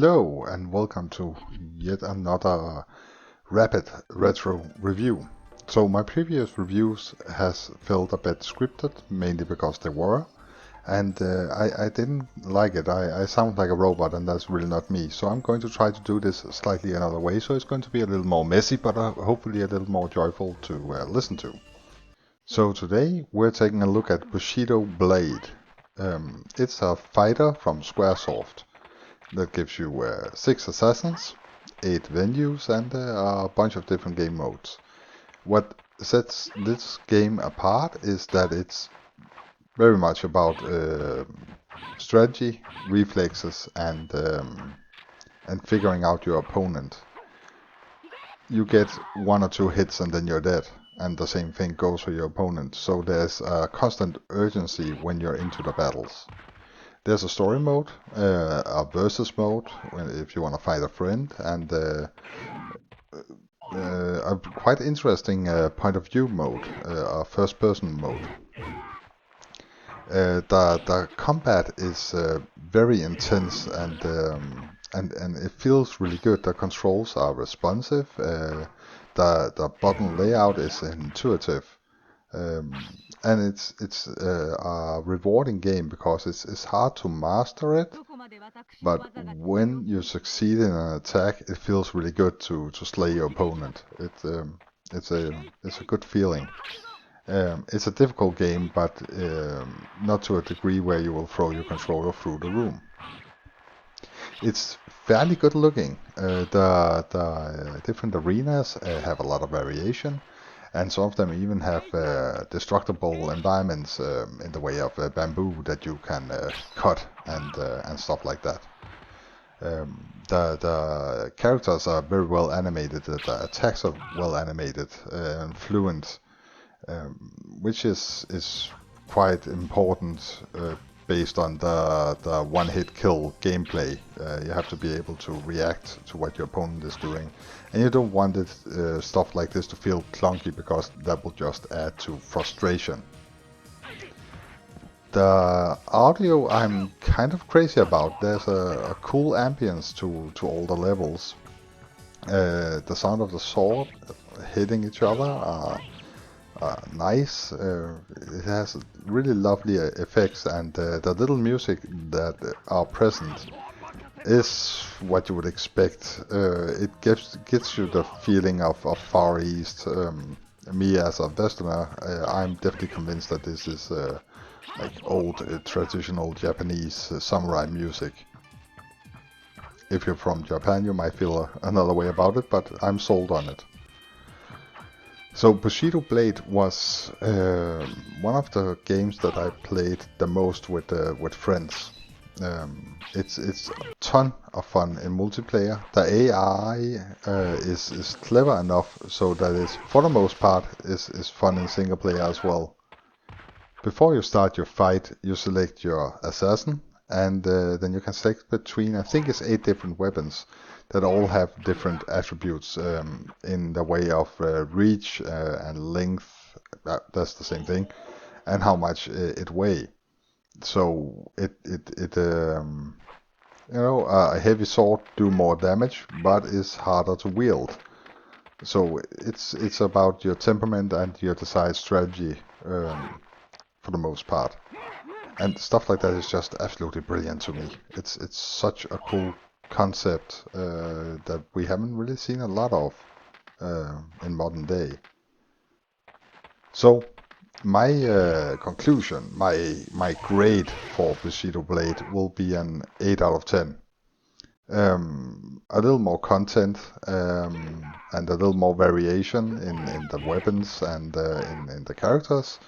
Hello and welcome to yet another rapid retro review. So my previous reviews has felt a bit scripted, mainly because they were, and I didn't like it. I sound like a robot and that's really not me. So I'm going to try to do this slightly another way, so it's going to be a little more messy, but hopefully a little more joyful to listen to. So today we're taking a look at Bushido Blade. It's a fighter from Squaresoft that gives you 6 assassins, 8 venues, and a bunch of different game modes. What sets this game apart is that it's very much about strategy, reflexes, and figuring out your opponent. You get 1 or 2 hits and then you're dead, and the same thing goes for your opponent. So there's a constant urgency when you're into the battles. There's a story mode, a versus mode, if you want to fight a friend, and a quite interesting point of view mode, a first person mode. The combat is very intense and it feels really good. The controls are responsive, the button layout is intuitive. And it's a rewarding game because it's hard to master it, but when you succeed in an attack, it feels really good to slay your opponent. It's a good feeling. It's a difficult game, but not to a degree where you will throw your controller through the room. It's fairly good looking. The different arenas have a lot of variation. And some of them even have destructible environments in the way of bamboo that you can cut and stuff like that. The characters are very well animated. The attacks are well animated and fluent, which is quite important based on the one-hit kill gameplay. You have to be able to react to what your opponent is doing, and you don't want it, stuff like this to feel clunky, because that will just add to frustration. The audio I'm kind of crazy about. There's a cool ambience to all the levels. The sound of the sword hitting each other are nice. It has really lovely effects, and the little music that are present is what you would expect. It gives you the feeling of Far East. Me as a Westerner, I'm definitely convinced that this is like old traditional Japanese samurai music. If you're from Japan, you might feel another way about it, but I'm sold on it. So Bushido Blade was one of the games that I played the most with friends. It's a ton of fun in multiplayer. The AI is clever enough so that it's, for the most part, is fun in single player as well. Before you start your fight, you select your assassin, and then you can select between, I think it's 8 different weapons that all have different attributes in the way of reach and length. That's the same thing, and how much it weighs. So a heavy sword do more damage, but is harder to wield. So it's about your temperament and your desired strategy for the most part. And stuff like that is just absolutely brilliant to me. It's such a cool concept that we haven't really seen a lot of in modern day. So my conclusion, my grade for Bushido Blade will be an 8 out of 10. A little more content and a little more variation in the weapons and in the characters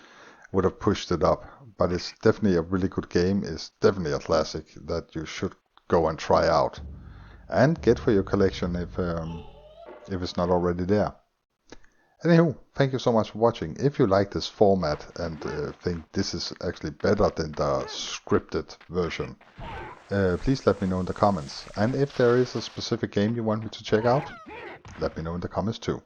would have pushed it up. But it's definitely a really good game. It's definitely a classic that you should go and try out and get for your collection if it's not already there. Anywho, thank you so much for watching. If you like this format and think this is actually better than the scripted version, please let me know in the comments. And if there is a specific game you want me to check out, let me know in the comments too.